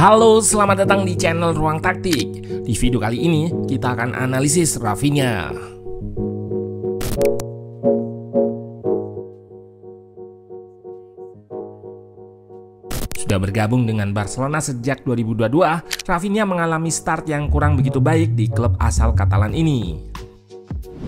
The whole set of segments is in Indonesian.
Halo, selamat datang di channel Ruang Taktik. Di video kali ini, kita akan analisis Rafinha. Sudah bergabung dengan Barcelona sejak 2022, Rafinha mengalami start yang kurang begitu baik di klub asal Katalan ini.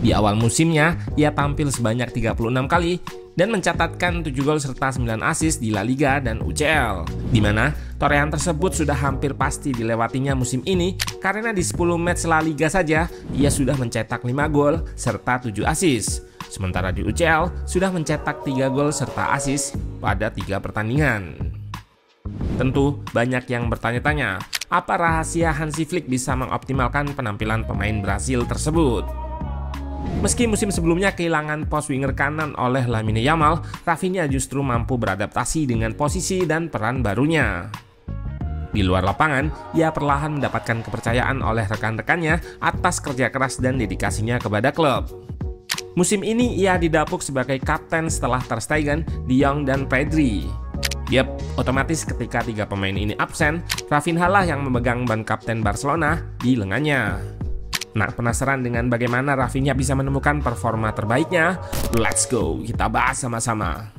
Di awal musimnya, ia tampil sebanyak 36 kali dan mencatatkan 7 gol serta 9 assist di La Liga dan UCL, di mana torehan tersebut sudah hampir pasti dilewatinya musim ini karena di 10 match La Liga saja ia sudah mencetak 5 gol serta 7 assist. Sementara di UCL sudah mencetak 3 gol serta assist pada 3 pertandingan. Tentu banyak yang bertanya-tanya, apa rahasia Hansi Flick bisa mengoptimalkan penampilan pemain Brasil tersebut? Meski musim sebelumnya kehilangan pos winger kanan oleh Lamine Yamal, Rafinha justru mampu beradaptasi dengan posisi dan peran barunya. Di luar lapangan, ia perlahan mendapatkan kepercayaan oleh rekan-rekannya atas kerja keras dan dedikasinya kepada klub. Musim ini ia didapuk sebagai kapten setelah Ter Stegen, De Jong, dan Pedri. Yap, otomatis ketika 3 pemain ini absen, Rafinha lah yang memegang ban kapten Barcelona di lengannya. Nah, penasaran dengan bagaimana Rafinha bisa menemukan performa terbaiknya? Let's go, kita bahas sama-sama.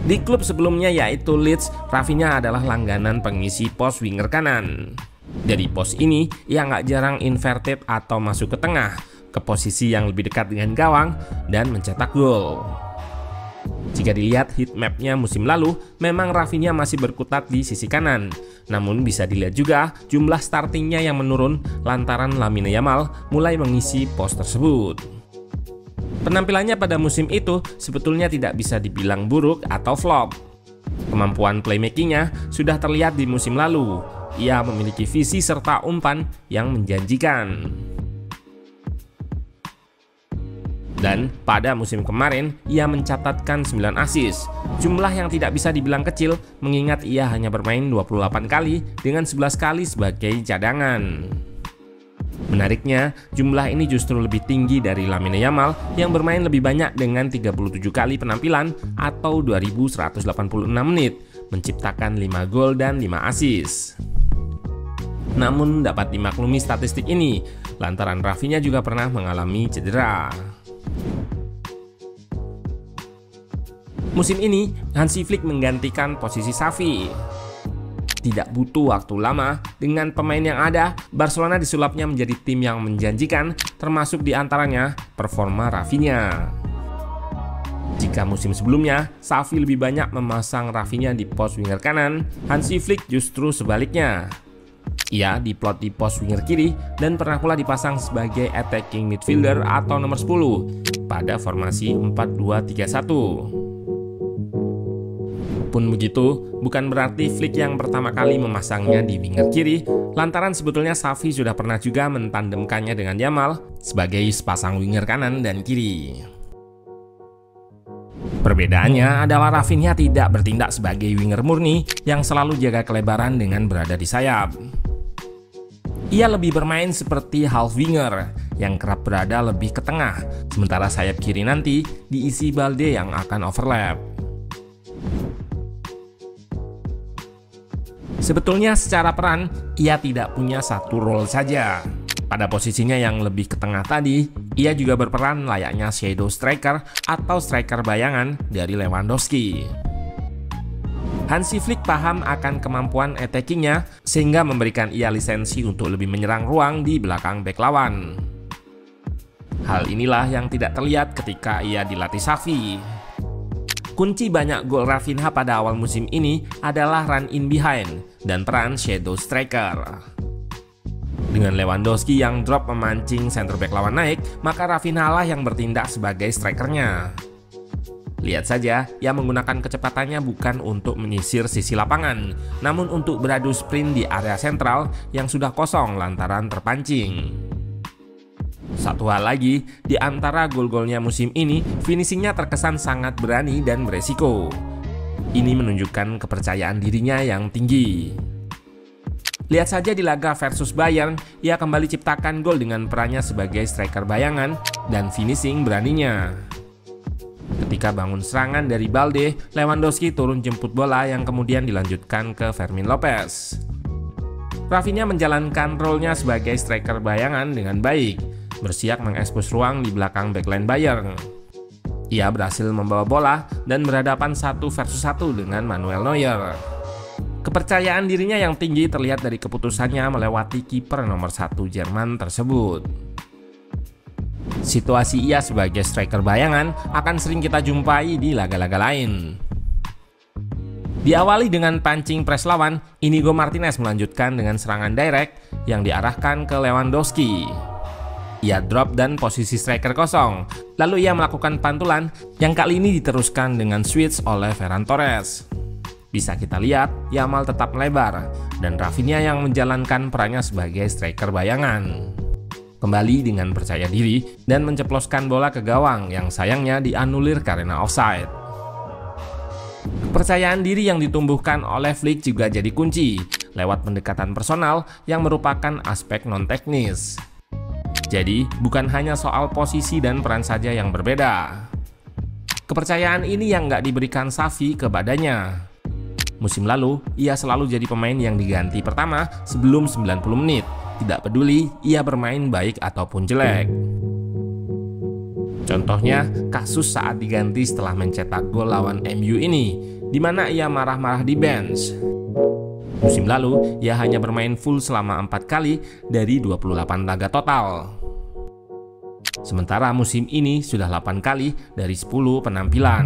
Di klub sebelumnya yaitu Leeds, Rafinha adalah langganan pengisi pos winger kanan. Dari pos ini, ia nggak jarang inverted atau masuk ke tengah, ke posisi yang lebih dekat dengan gawang, dan mencetak gol. Jika dilihat heatmapnya musim lalu, memang Rafinha masih berkutat di sisi kanan. Namun bisa dilihat juga jumlah startingnya yang menurun lantaran Lamine Yamal mulai mengisi pos tersebut. Penampilannya pada musim itu sebetulnya tidak bisa dibilang buruk atau flop. Kemampuan playmakingnya sudah terlihat di musim lalu. Ia memiliki visi serta umpan yang menjanjikan. Dan pada musim kemarin, ia mencatatkan 9 assist. Jumlah yang tidak bisa dibilang kecil, mengingat ia hanya bermain 28 kali dengan 11 kali sebagai cadangan. Menariknya, jumlah ini justru lebih tinggi dari Lamine Yamal yang bermain lebih banyak dengan 37 kali penampilan atau 2186 menit, menciptakan 5 gol dan 5 assist. Namun dapat dimaklumi statistik ini, lantaran Rafinha juga pernah mengalami cedera. Musim ini, Hansi Flick menggantikan posisi Xavi. Tidak butuh waktu lama, dengan pemain yang ada, Barcelona disulapnya menjadi tim yang menjanjikan, termasuk diantaranya performa Rafinha. Jika musim sebelumnya, Xavi lebih banyak memasang Rafinha di pos winger kanan, Hansi Flick justru sebaliknya. Ia diplot di pos winger kiri dan pernah pula dipasang sebagai attacking midfielder atau nomor 10 pada formasi 4-2-3-1. Pun begitu, bukan berarti Flick yang pertama kali memasangnya di winger kiri, lantaran sebetulnya Xavi sudah pernah juga mentandemkannya dengan Yamal sebagai sepasang winger kanan dan kiri. Perbedaannya adalah Rafinha tidak bertindak sebagai winger murni yang selalu jaga kelebaran dengan berada di sayap. Ia lebih bermain seperti half winger yang kerap berada lebih ke tengah, sementara sayap kiri nanti diisi Balde yang akan overlap. Sebetulnya secara peran, ia tidak punya satu role saja. Pada posisinya yang lebih ke tengah tadi, ia juga berperan layaknya shadow striker atau striker bayangan dari Lewandowski. Hansi Flick paham akan kemampuan attackingnya sehingga memberikan ia lisensi untuk lebih menyerang ruang di belakang bek lawan. Hal inilah yang tidak terlihat ketika ia dilatih Xavi. Kunci banyak gol Rafinha pada awal musim ini adalah run in behind dan peran shadow striker. Dengan Lewandowski yang drop memancing center back lawan naik, maka Rafinha lah yang bertindak sebagai strikernya. Lihat saja, ia menggunakan kecepatannya bukan untuk menyisir sisi lapangan, namun untuk beradu sprint di area sentral yang sudah kosong lantaran terpancing. Satu hal lagi, di antara gol-golnya musim ini, finishingnya terkesan sangat berani dan beresiko. Ini menunjukkan kepercayaan dirinya yang tinggi. Lihat saja di laga versus Bayern, ia kembali ciptakan gol dengan perannya sebagai striker bayangan dan finishing beraninya. Ketika bangun serangan dari Balde, Lewandowski turun jemput bola yang kemudian dilanjutkan ke Fermin Lopez. Rafinha menjalankan role-nya sebagai striker bayangan dengan baik, bersiap mengekspos ruang di belakang backline Bayern. Ia berhasil membawa bola dan berhadapan 1 versus 1 dengan Manuel Neuer. Kepercayaan dirinya yang tinggi terlihat dari keputusannya melewati kiper nomor 1 Jerman tersebut. Situasi ia sebagai striker bayangan akan sering kita jumpai di laga-laga lain. Diawali dengan pancing pres lawan, Inigo Martinez melanjutkan dengan serangan direct yang diarahkan ke Lewandowski. Ia drop dan posisi striker kosong, lalu ia melakukan pantulan yang kali ini diteruskan dengan switch oleh Ferran Torres. Bisa kita lihat, Yamal tetap melebar, dan Rafinha yang menjalankan perannya sebagai striker bayangan. Kembali dengan percaya diri dan menceploskan bola ke gawang yang sayangnya dianulir karena offside. Kepercayaan diri yang ditumbuhkan oleh Flick juga jadi kunci, lewat pendekatan personal yang merupakan aspek non-teknis. Jadi, bukan hanya soal posisi dan peran saja yang berbeda. Kepercayaan ini yang nggak diberikan Xavi ke badannya. Musim lalu, ia selalu jadi pemain yang diganti pertama sebelum 90 menit. Tidak peduli ia bermain baik ataupun jelek. Contohnya, kasus saat diganti setelah mencetak gol lawan MU ini, di mana ia marah-marah di bench. Musim lalu, ia hanya bermain full selama 4 kali dari 28 laga total. Sementara musim ini sudah 8 kali dari 10 penampilan.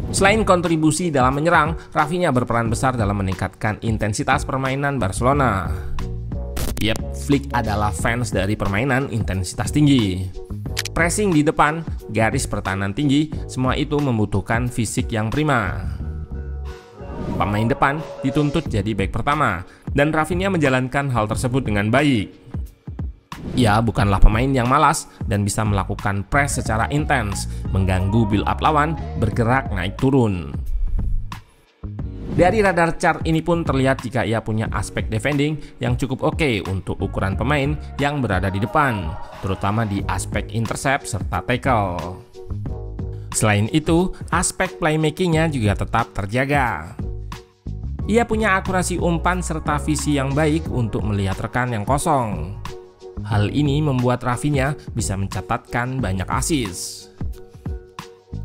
Selain kontribusi dalam menyerang, Rafinha berperan besar dalam meningkatkan intensitas permainan Barcelona. Yep, Flick adalah fans dari permainan intensitas tinggi. Pressing di depan, garis pertahanan tinggi, semua itu membutuhkan fisik yang prima. Pemain depan dituntut jadi bek pertama, dan Rafinha menjalankan hal tersebut dengan baik. Ia bukanlah pemain yang malas dan bisa melakukan press secara intens, mengganggu build up lawan, bergerak naik turun. Dari radar chart ini pun terlihat jika ia punya aspek defending yang cukup oke untuk ukuran pemain yang berada di depan, terutama di aspek intercept serta tackle. Selain itu, aspek playmakingnya juga tetap terjaga. Ia punya akurasi umpan serta visi yang baik untuk melihat rekan yang kosong. Hal ini membuat Rafinha bisa mencatatkan banyak assist.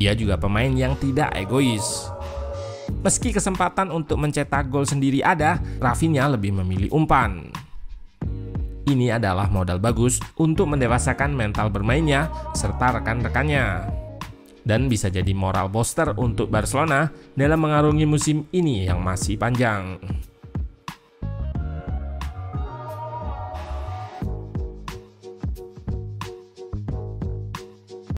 Ia juga pemain yang tidak egois. Meski kesempatan untuk mencetak gol sendiri ada, Rafinha lebih memilih umpan. Ini adalah modal bagus untuk mendewasakan mental bermainnya serta rekan-rekannya. Dan bisa jadi moral booster untuk Barcelona dalam mengarungi musim ini yang masih panjang.